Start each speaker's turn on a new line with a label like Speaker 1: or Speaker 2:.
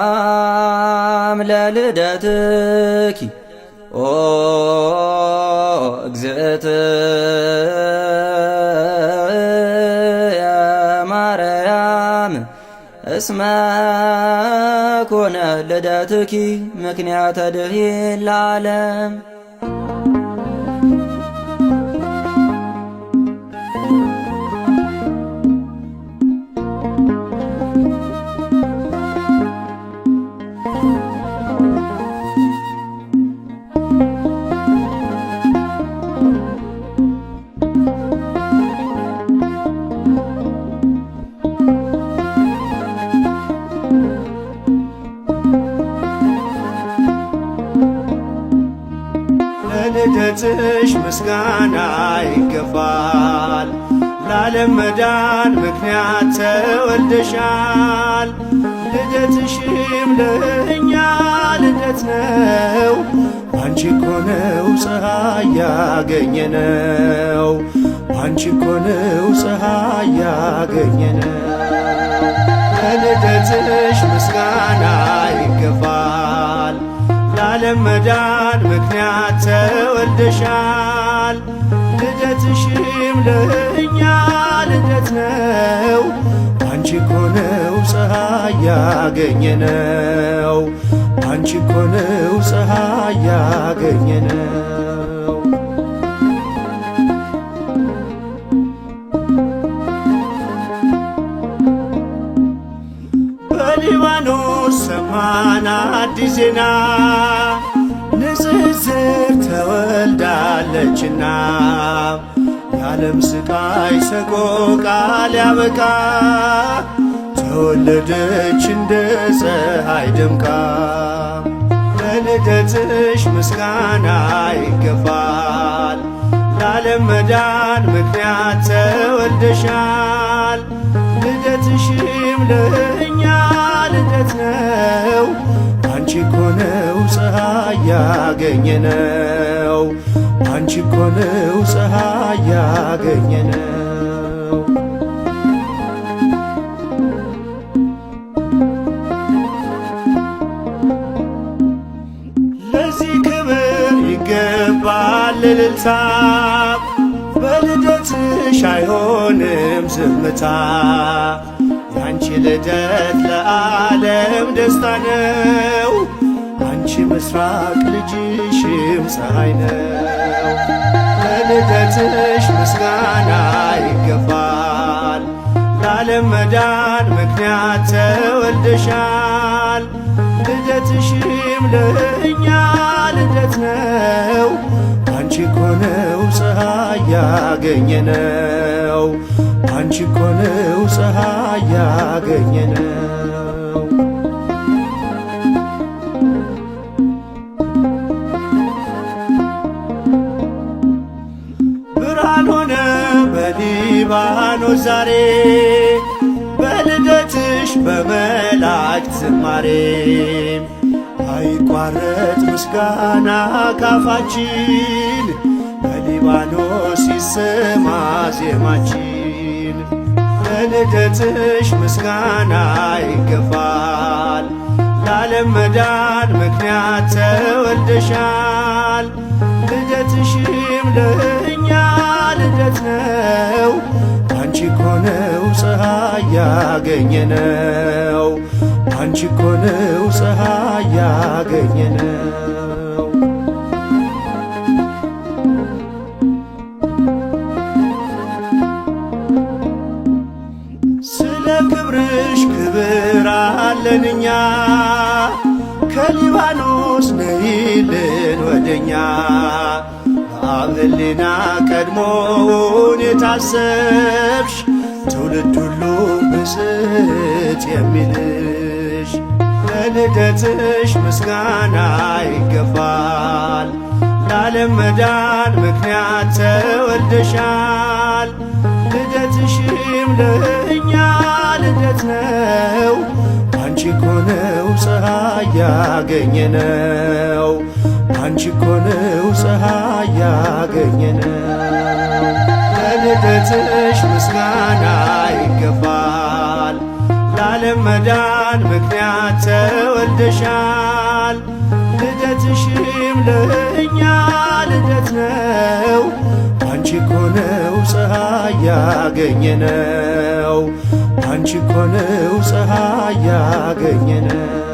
Speaker 1: ሰላም ለልደትኪ ኦ እግዝእትየ ማርያም እስመ ኮነ ልደትኪ ምክንያተ ድኂን ለዓለም።
Speaker 2: ለልደትሽ ምስጋና ይገባል፣ ለዓለም መዳን ምክንያት ተወልደሻል። ልደትሽም ለእኛ ልደት ነው፣ ባንቺ እኮ ነው ፀሐይ ያገኘነው፣ ባንቺ እኮ ነው ፀሐይ ያገኘነው። ለልደትሽ ምስጋና ይገባል፣ ለዓለም መዳን ምክንያት ተወልደሻል። ልደትሽም ለእኛ ልደት ነው፣ ባንቺ እኮ ነው ፀሐይ ያገኘነው፣ ባንቺ እኮ ነው ፀሐይ ያገኘነው። በሊባኖስ ሰማን አዲስ ዜና፣ ንጽጽር ተወልዳለችና የዓለም ስቃይ ሰቆቃ ሊያበቃ ተወለደች እንደ ፀሐይ ደምቃ። ለልደትሽ ምስጋና ይገባል፣ ለዓለም መዳን ምክንያት ተወልደሻል። ልደትሽም ለእኛ ልደት ነው፣ ባንቺ እኮ ነው ፀሐይ ያገኘነው፣ ባንቺ እኮ ነው ፀሐይ ያገኘነው። ለዚህ ክብር ይገባል እልልታ፣ በልደትሽ አይሆንም ዝምታ። ያንቺ ልደት ለዓለም ደስታ ነው፣ አንቺ ምስራቅ ልጅሽም ፀሐይ ነው። ለልደትሽ ምስጋና ይገባል፣ ለዓለም መዳን ምክንያት ተወልደሻል። ልደትሽም ለእኛ ልደት ነው፣ ባንቺ እኮ ነው ፀሐይ ያገኘነው፣ ባንቺ እኮ ነው ፀሐይ ያገኘነው። ብርሃን ሆነ በሊባኖስ ዛሬ፣ በልደትሽ በመላእክት ዝማሬ። አይቋረጥ ምስጋና ካፋችን፣ በሊባኖስ ይሰማ ዜማችን። ለልደትሽ ምስጋና ይገባል፣ ለዓለም መዳን ምክንያት ተወልደሻል። ልደትሽም ለእኛ ልደት ነው፣ ባንቺ እኮ ነው ፀሐይ ያገኘነው፣ ባንቺ እኮ ነው ፀሐይ ያገኘነው። ስለ ክብርሽ ክብር አለን እኛ፣ ከሊባኖስ ነይልን ወደኛ። በአብ ሕሊና ቀድሞውን የታሰብሽ፣ ትውልድ ሁሉ ብፅዕት የሚልሽ። ለልደትሽ ምስጋና ይገባል፣ ለዓለም መዳን ምክንያት ተወልደሻል። ልደትሽም ለእኛ ልደት ነው፣ ባንቺ እኮ ነው ፀሐይ ያገኘነው፣ ባንቺ እኮ ነው ፀሐይ ያገኘነው። ለልደትሽ ምስጋና ይገባል፣ ለዓለም መዳን ምክንያት ተወልደሻል። ልደትሽም ለእኛ ልደት ነው። አንቺ እኮ ነው ፀሐይ ያገኘነው፣ አንቺ እኮ ነው ፀሐይ ያገኘነው።